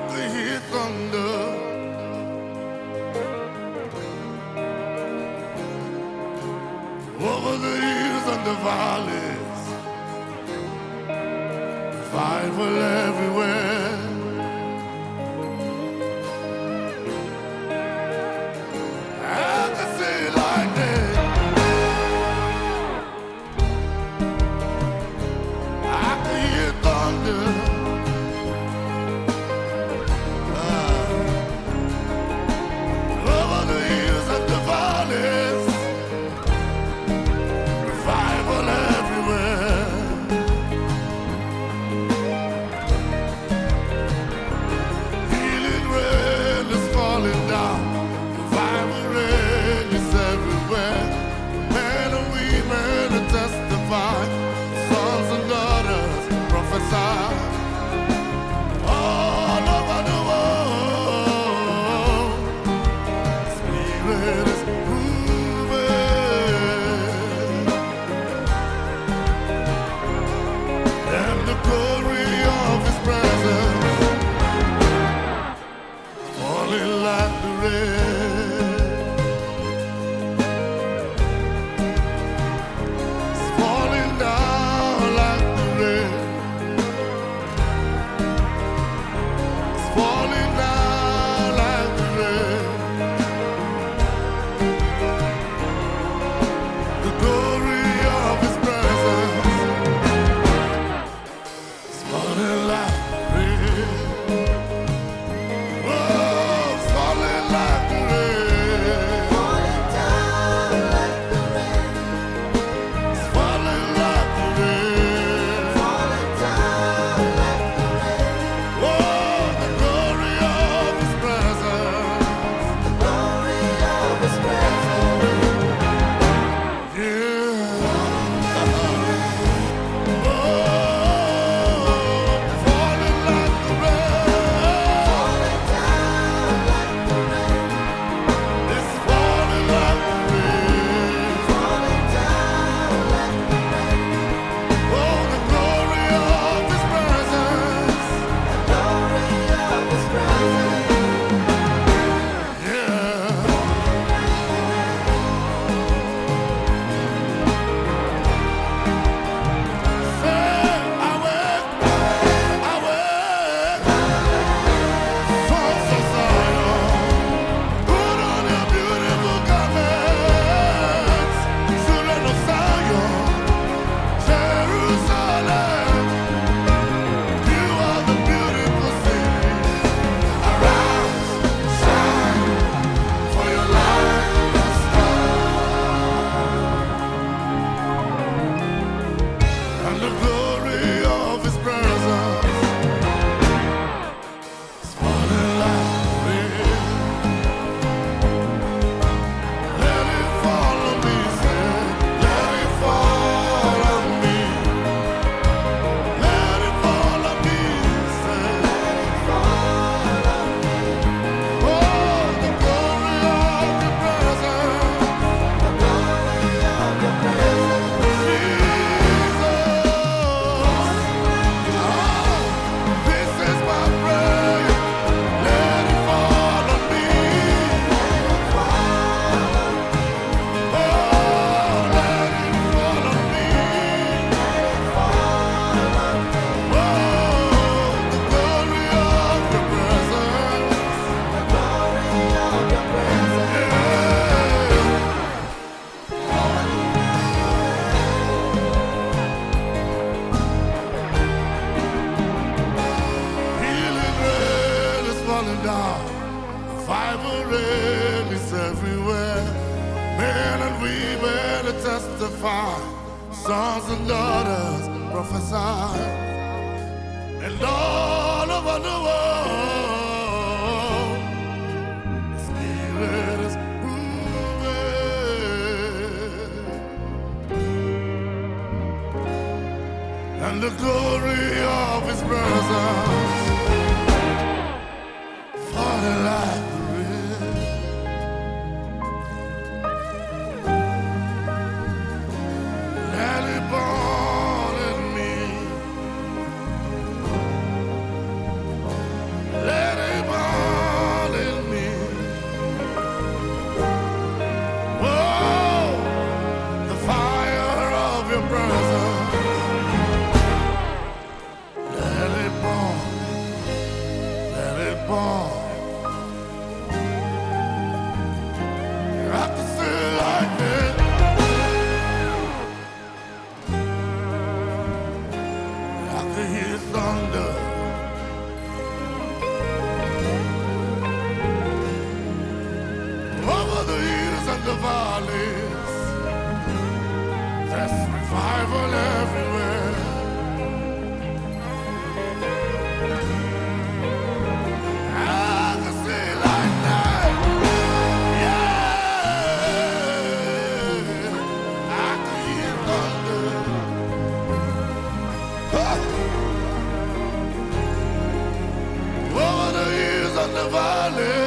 could hear thunder over the hills and the valleys, revival everywhere. I can see lightning, I can hear thunder. Over the hills and the valleys, revival everywhere. Healing rain is falling down, revival rain is everywhere. Men and women are testify, sons and daughters prophesy. All over the world, Spirit is moving, and the glory of His presence falling like the rain. It's falling down like the rain. It's falling down like the rain. The glory of His presence is falling like the rain. Oh, it's falling like the rain. Falling down like the rain. It's falling like the rain. Falling down like the rain. Oh, the glory of His presence. The glory of His presence. Yeah. Oh, falling like the rain. Falling down like the rain. It's falling like the rain. Falling down like the rain. Oh, the glory of His presence. The glory of His presence. Yeah. Say, awake, sons of Zion, put on your beautiful garments, children of Zion, Jerusalem, you are the beautiful city. Arise, shine, for your light has come, and the glory of His presence is falling like rain. Let it fall on me, say, let it fall on me. Let it fall on me, say, oh, the glory of Your presence, The glory of Your presence. Jesus. This is my prayer. Let it fall on me. Oh, let it fall on me. Oh, the glory of Your presence. The glory of Your presence. Yeah. Healing rain is falling down. Revival rain is everywhere. Men and women to testify. Sons and daughters prophesy. And all over the world, the Spirit is moving, and the glory of His presence falling like the rain. Let it burn in me. Let born. I can see lightning. I can hear thunder. Over the hills and the valleys, there's revival everywhere. I can see lightning. Yeah, I can hear thunder. Over the hills and the valleys.